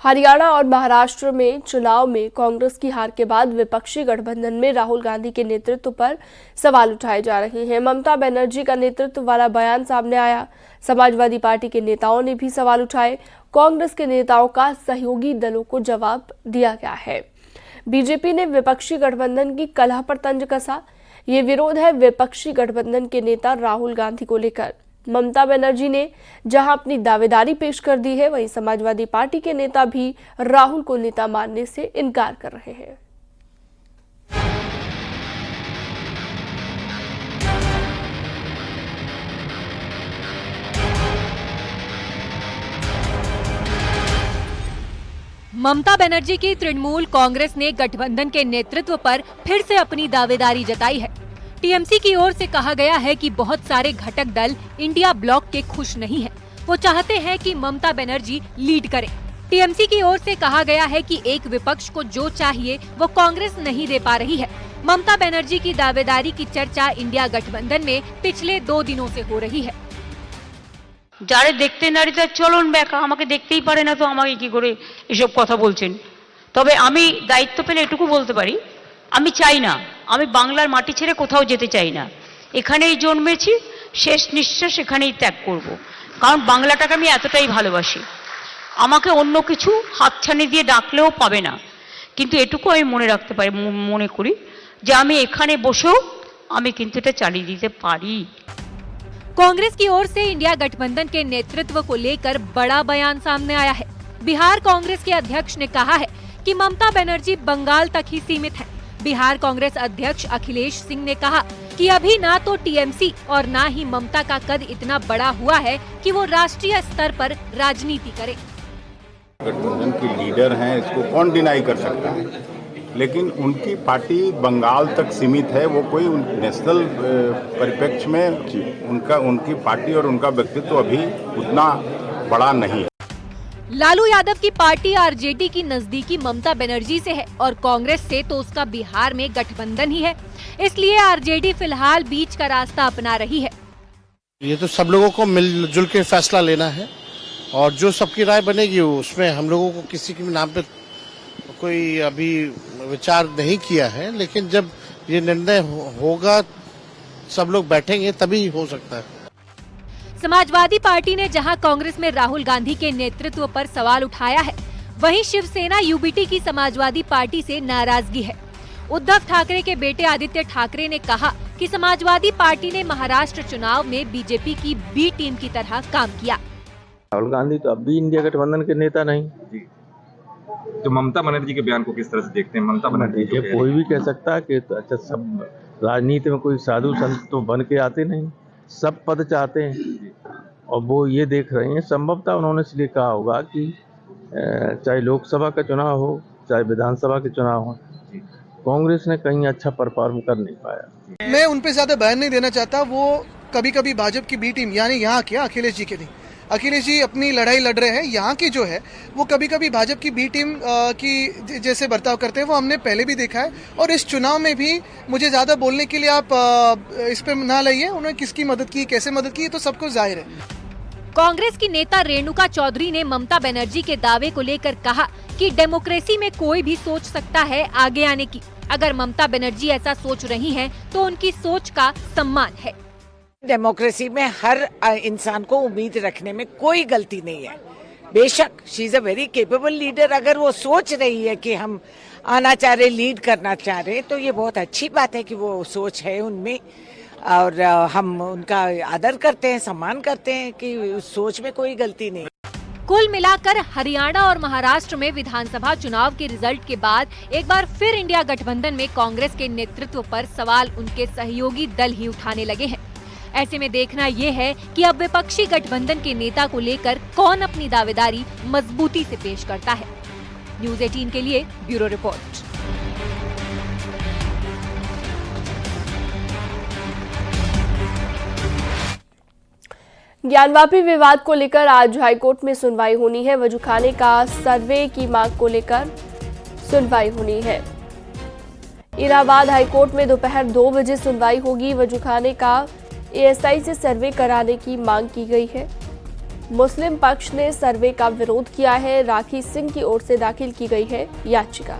हरियाणा और महाराष्ट्र में चुनाव में कांग्रेस की हार के बाद विपक्षी गठबंधन में राहुल गांधी के नेतृत्व पर सवाल उठाए जा रहे हैं। ममता बनर्जी का नेतृत्व वाला बयान सामने आया। समाजवादी पार्टी के नेताओं ने भी सवाल उठाए। कांग्रेस के नेताओं का सहयोगी दलों को जवाब दिया गया है। बीजेपी ने विपक्षी गठबंधन की कलह पर तंज कसा। ये विरोध है विपक्षी गठबंधन के नेता राहुल गांधी को लेकर। ममता बनर्जी ने जहां अपनी दावेदारी पेश कर दी है, वहीं समाजवादी पार्टी के नेता भी राहुल को नेता मानने से इनकार कर रहे हैं। ममता बनर्जी की तृणमूल कांग्रेस ने गठबंधन के नेतृत्व पर फिर से अपनी दावेदारी जताई है। टीएमसी की ओर से कहा गया है कि बहुत सारे घटक दल इंडिया ब्लॉक के खुश नहीं हैं। वो चाहते हैं कि ममता बनर्जी लीड करें। टीएमसी की ओर से कहा गया है कि एक विपक्ष को जो चाहिए वो कांग्रेस नहीं दे पा रही है। ममता बनर्जी की दावेदारी की चर्चा इंडिया गठबंधन में पिछले 2 दिनों से हो रही है। যারা দেখতে নারী তার চলন ব্যাখ্যা আমাকে দেখতেই পারে না, তো আমাকে কি করে এসব কথা বলছেন। তবে আমি দায়িত্ব পেলে এটুকু বলতে পারি, আমি চাই না, আমি বাংলার মাটি ছেড়ে কোথাও যেতে চাই না। এখানেই জন্মেছি, শেষ নিঃশ্বাস এখানেই ত্যাগ করব, কারণ বাংলাটাকে আমি এতটাই ভালোবাসি। আমাকে অন্য কিছু হাতছানি দিয়ে ডাকলেও পাবে না, কিন্তু এটুকু আমি মনে রাখতে পারি, মনে করি যে আমি এখানে বসেও আমি কিন্তু এটা চালিয়ে দিতে পারি। कांग्रेस की ओर से इंडिया गठबंधन के नेतृत्व को लेकर बड़ा बयान सामने आया है। बिहार कांग्रेस के अध्यक्ष ने कहा है कि ममता बनर्जी बंगाल तक ही सीमित है। बिहार कांग्रेस अध्यक्ष अखिलेश सिंह ने कहा कि अभी ना तो टीएमसी और ना ही ममता का कद इतना बड़ा हुआ है कि वो राष्ट्रीय स्तर पर राजनीति करे। गठबंधन की लीडर हैं, इसको कौन डिनाई कर सकता है, लेकिन उनकी पार्टी बंगाल तक सीमित है। वो कोई नेशनल परिप्रेक्ष्य में उनकी पार्टी और उनका व्यक्तित्व अभी उतना बड़ा नहीं है। लालू यादव की पार्टी आरजेडी की नजदीकी ममता बनर्जी से है और कांग्रेस से तो उसका बिहार में गठबंधन ही है, इसलिए आरजेडी फिलहाल बीच का रास्ता अपना रही है। ये तो सब लोगों को मिलजुल के फैसला लेना है और जो सबकी राय बनेगी उसमें हम लोगों को किसी के नाम पे कोई अभी विचार नहीं किया है, लेकिन जब ये निर्णय होगा सब लोग बैठेंगे तभी हो सकता है। समाजवादी पार्टी ने जहां कांग्रेस में राहुल गांधी के नेतृत्व पर सवाल उठाया है, वहीं शिवसेना यूबीटी की समाजवादी पार्टी से नाराजगी है। उद्धव ठाकरे के बेटे आदित्य ठाकरे ने कहा कि समाजवादी पार्टी ने महाराष्ट्र चुनाव में बीजेपी की बी टीम की तरह काम किया। राहुल गांधी तो अब भी इंडिया गठबंधन के नेता नहीं जी। तो ममता बनर्जी के बयान को किस तरह से देखते हैं? ममता बनर्जी कोई भी कह सकता है कि अच्छा, सब राजनीति में कोई साधु संत तो बन के आते नहीं, सब पद चाहते हैं और वो ये देख रहे हैं। संभवतः उन्होंने इसलिए कहा होगा कि चाहे लोकसभा का चुनाव हो चाहे विधानसभा के चुनाव हो, कांग्रेस ने कहीं अच्छा परफॉर्म कर नहीं पाया। मैं उन पे ज्यादा बयान नहीं देना चाहता। वो कभी कभी भाजपा की बी टीम यानी यहाँ क्या अखिलेश जी के नहीं, अखिलेश जी अपनी लड़ाई लड़ रहे हैं। यहाँ की जो है वो कभी कभी भाजपा की बी टीम की जैसे बर्ताव करते हैं, वो हमने पहले भी देखा है। और इस चुनाव में भी मुझे ज्यादा बोलने के लिए आप इस पे ना लाइए। उन्होंने किसकी मदद की, कैसे मदद की, तो सबको जाहिर है। कांग्रेस की नेता रेणुका चौधरी ने ममता बनर्जी के दावे को लेकर कहा कि डेमोक्रेसी में कोई भी सोच सकता है आगे आने की। अगर ममता बनर्जी ऐसा सोच रही हैं, तो उनकी सोच का सम्मान है। डेमोक्रेसी में हर इंसान को उम्मीद रखने में कोई गलती नहीं है। बेशक she is a very capable leader. अगर वो सोच रही है कि हम आना चाह रहे, लीड करना चाह रहे, तो ये बहुत अच्छी बात है कि वो सोच है उनमें और हम उनका आदर करते हैं, सम्मान करते हैं कि उस सोच में कोई गलती नहीं। कुल मिलाकर हरियाणा और महाराष्ट्र में विधानसभा चुनाव के रिजल्ट के बाद एक बार फिर इंडिया गठबंधन में कांग्रेस के नेतृत्व पर सवाल उनके सहयोगी दल ही उठाने लगे हैं। ऐसे में देखना ये है कि अब विपक्षी गठबंधन के नेता को लेकर कौन अपनी दावेदारी मजबूती से पेश करता है। न्यूज़ 18 के लिए ब्यूरो रिपोर्ट। ज्ञानवापी विवाद को लेकर आज हाईकोर्ट में सुनवाई होनी है। वजूखाने का सर्वे की मांग को लेकर सुनवाई होनी है। इलाहाबाद हाईकोर्ट में दोपहर 2 बजे सुनवाई होगी। वजूखाने का एएसआई से सर्वे कराने की मांग की गई है। मुस्लिम पक्ष ने सर्वे का विरोध किया है। राखी सिंह की ओर से दाखिल की गई है याचिका।